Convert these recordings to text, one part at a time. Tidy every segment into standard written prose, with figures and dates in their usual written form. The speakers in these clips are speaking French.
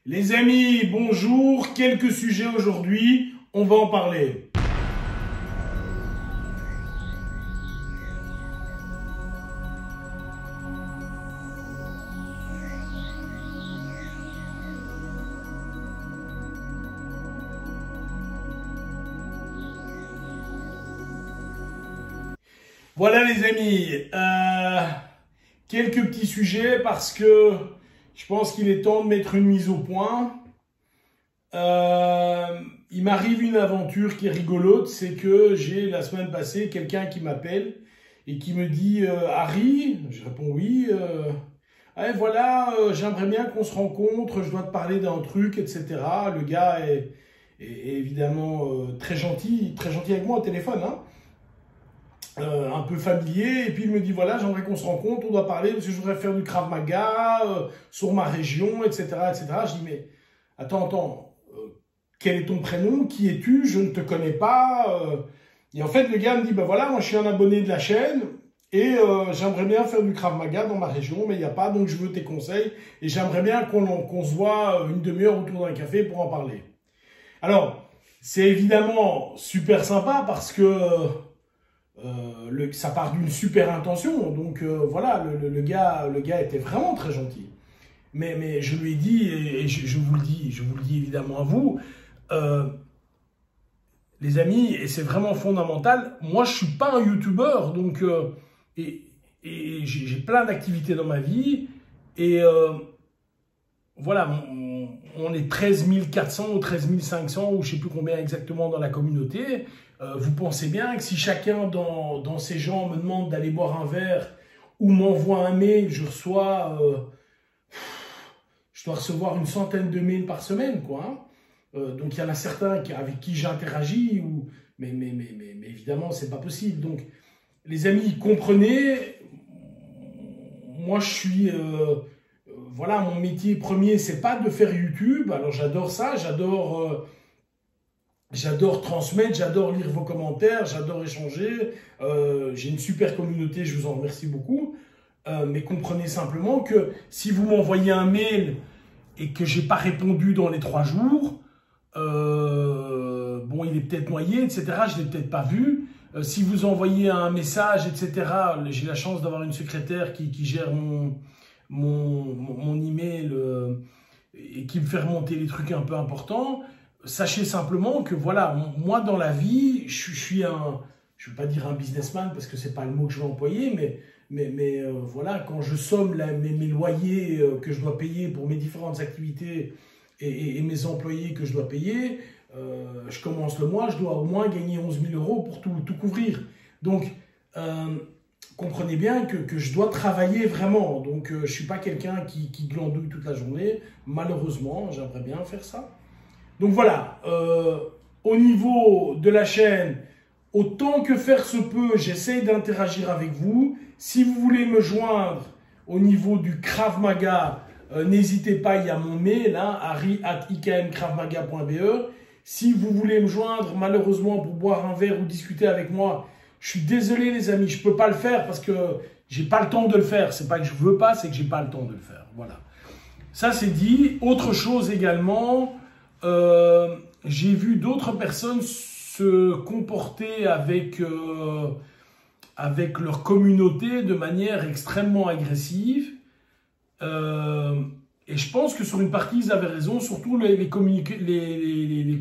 Les amis, bonjour, quelques sujets aujourd'hui, on va en parler. Voilà les amis, quelques petits sujets parce que je pense qu'il est temps de mettre une mise au point. Il m'arrive une aventure qui est rigolote, c'est que j'ai la semaine passée quelqu'un qui m'appelle et qui me dit Harry, je réponds oui, voilà, j'aimerais bien qu'on se rencontre, je dois te parler d'un truc, etc. Le gars est évidemment très gentil avec moi au téléphone, hein. Un peu familier, et puis il me dit voilà, j'aimerais qu'on se rencontre, on doit parler parce que je voudrais faire du Krav Maga sur ma région, etc., etc. Je dis mais attends, quel est ton prénom, qui es-tu, je ne te connais pas. Et en fait le gars me dit ben voilà, moi je suis un abonné de la chaîne et j'aimerais bien faire du Krav Maga dans ma région, mais il n'y a pas, donc je veux tes conseils et j'aimerais bien qu'on se voit une demi-heure autour d'un café pour en parler. Alors c'est évidemment super sympa parce que ça part d'une super intention, donc voilà, le gars était vraiment très gentil. Mais je lui ai dit, et je vous le dis évidemment à vous, les amis, et c'est vraiment fondamental, moi je suis pas un youtubeur, donc et j'ai plein d'activités dans ma vie, et voilà, on est 13 400 ou 13 500 ou je sais plus combien exactement dans la communauté. Vous pensez bien que si chacun dans ces gens me demande d'aller boire un verre ou m'envoie un mail, je dois recevoir une centaine de mails par semaine, quoi, hein. Donc il y en a certains avec qui j'interagis, mais évidemment c'est pas possible. Donc les amis, comprenez, moi je suis voilà, mon métier premier, c'est pas de faire YouTube. Alors j'adore ça, j'adore transmettre, j'adore lire vos commentaires, j'adore échanger. J'ai une super communauté, je vous en remercie beaucoup. Mais comprenez simplement que si vous m'envoyez un mail et que j'ai pas répondu dans les 3 jours, bon, il est peut-être noyé, etc. Je l'ai peut-être pas vu. Si vous envoyez un message, etc. J'ai la chance d'avoir une secrétaire qui gère mon email et qui me fait remonter les trucs un peu importants. Sachez simplement que voilà, moi dans la vie, je suis je ne veux pas dire un businessman parce que c'est pas le mot que je vais employer, mais voilà, quand je somme mes loyers que je dois payer pour mes différentes activités et mes employés que je dois payer, je commence le mois, je dois au moins gagner 11 000 € pour tout couvrir. Donc, comprenez bien que je dois travailler vraiment. Donc, je ne suis pas quelqu'un qui glandouille toute la journée. Malheureusement, j'aimerais bien faire ça. Donc voilà, au niveau de la chaîne, autant que faire se peut, j'essaye d'interagir avec vous. Si vous voulez me joindre au niveau du Krav Maga, n'hésitez pas, il y a mon mail, hein, harry@ikmkravmaga.be. Si vous voulez me joindre, malheureusement, pour boire un verre ou discuter avec moi, je suis désolé les amis, je ne peux pas le faire parce que j'ai pas le temps de le faire. C'est pas que je veux pas, c'est que j'ai pas le temps de le faire. Voilà. Ça c'est dit. Autre chose également, j'ai vu d'autres personnes se comporter avec leur communauté de manière extrêmement agressive. Et je pense que sur une partie, ils avaient raison, surtout les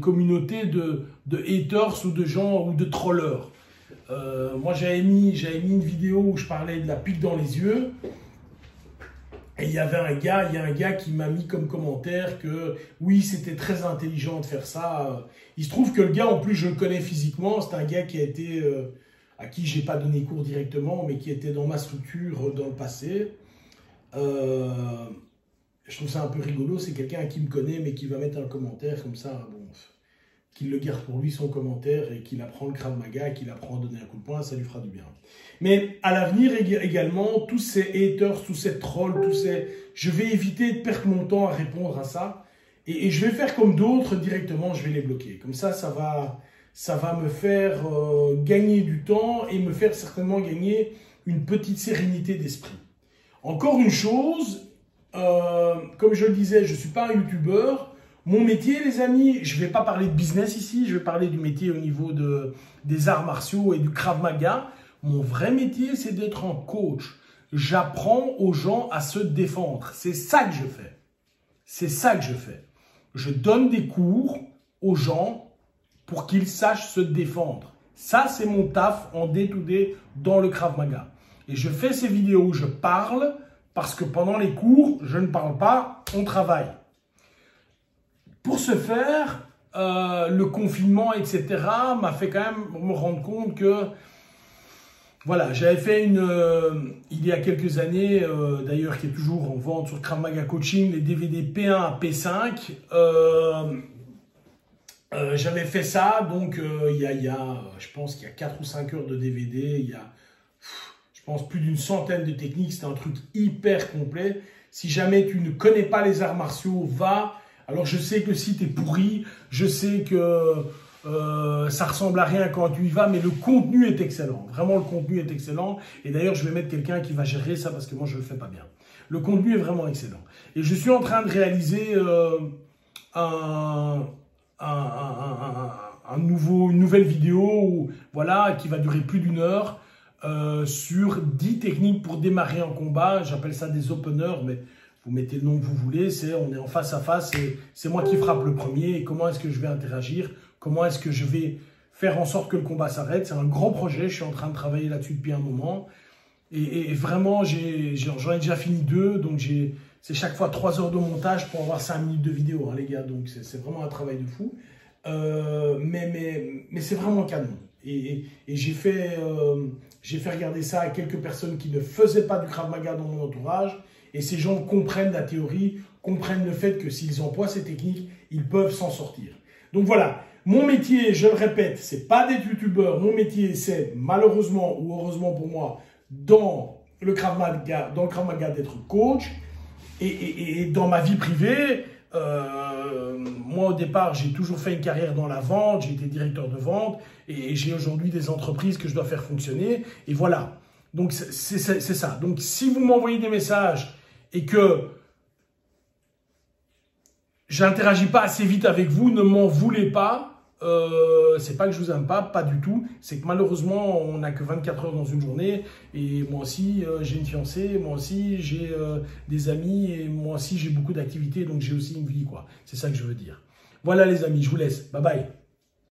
communautés de haters ou de gens ou de trollers. Moi, j'avais mis une vidéo où je parlais de la pique dans les yeux. Et il y a un gars qui m'a mis comme commentaire que oui, c'était très intelligent de faire ça. Il se trouve que le gars, en plus, je le connais physiquement. C'est un gars qui a été, à qui j'ai pas donné cours directement, mais qui était dans ma structure dans le passé. Je trouve ça un peu rigolo. C'est quelqu'un qui me connaît, mais qui va mettre un commentaire comme ça. Bon, qu'il le garde pour lui son commentaire et qu'il apprend le Krav Maga, qu'il apprend à donner un coup de poing, ça lui fera du bien. Mais à l'avenir également, tous ces haters, tous ces trolls, je vais éviter de perdre mon temps à répondre à ça. Et je vais faire comme d'autres directement, je vais les bloquer. Comme ça va me faire gagner du temps et me faire certainement gagner une petite sérénité d'esprit. Encore une chose, comme je le disais, je ne suis pas un youtubeur. Mon métier, les amis, je ne vais pas parler de business ici, je vais parler du métier au niveau des arts martiaux et du Krav Maga. Mon vrai métier, c'est d'être un coach. J'apprends aux gens à se défendre. C'est ça que je fais. C'est ça que je fais. Je donne des cours aux gens pour qu'ils sachent se défendre. Ça, c'est mon taf en day-to-day dans le Krav Maga. Et je fais ces vidéos où je parle parce que pendant les cours, je ne parle pas, on travaille. Pour ce faire, le confinement, etc., m'a fait quand même me rendre compte que, voilà, j'avais fait il y a quelques années, d'ailleurs qui est toujours en vente sur Krav Maga Coaching, les DVD P1 à P5. J'avais fait ça, donc je pense qu'il y a 4 ou 5 heures de DVD, il y a, je pense, plus d'une centaine de techniques, c'est un truc hyper complet. Si jamais tu ne connais pas les arts martiaux, va. Alors je sais que le site est pourri, je sais que ça ressemble à rien quand tu y vas, mais le contenu est excellent. Vraiment, le contenu est excellent. Et d'ailleurs, je vais mettre quelqu'un qui va gérer ça parce que moi, je ne le fais pas bien. Le contenu est vraiment excellent. Et je suis en train de réaliser une nouvelle vidéo voilà, qui va durer plus d'1 heure sur 10 techniques pour démarrer en combat. J'appelle ça des openers, mais vous mettez le nom que vous voulez. On est en face à face et c'est moi qui frappe le premier. Et comment est-ce que je vais interagir? Comment est-ce que je vais faire en sorte que le combat s'arrête? C'est un grand projet. Je suis en train de travailler là-dessus depuis un moment. Et vraiment, j'en ai déjà fini 2. Donc, c'est chaque fois 3 heures de montage pour avoir 5 minutes de vidéo, hein, les gars. Donc, c'est vraiment un travail de fou. Mais c'est vraiment canon. Et j'ai fait regarder ça à quelques personnes qui ne faisaient pas du Krav Maga dans mon entourage. Et ces gens comprennent la théorie, comprennent le fait que s'ils emploient ces techniques, ils peuvent s'en sortir. Donc voilà, mon métier, je le répète, c'est pas d'être youtubeur. Mon métier, c'est malheureusement ou heureusement pour moi, dans le Krav Maga d'être coach. Et dans ma vie privée, moi au départ, j'ai toujours fait une carrière dans la vente, j'ai été directeur de vente et j'ai aujourd'hui des entreprises que je dois faire fonctionner. Et voilà, donc c'est ça. Donc si vous m'envoyez des messages et que j'interagis pas assez vite avec vous, ne m'en voulez pas. C'est pas que je vous aime pas du tout. C'est que malheureusement, on n'a que 24 heures dans une journée. Et moi aussi, j'ai une fiancée, moi aussi, j'ai des amis et moi aussi, j'ai beaucoup d'activités. Donc, j'ai aussi une vie, quoi. C'est ça que je veux dire. Voilà, les amis, je vous laisse. Bye bye.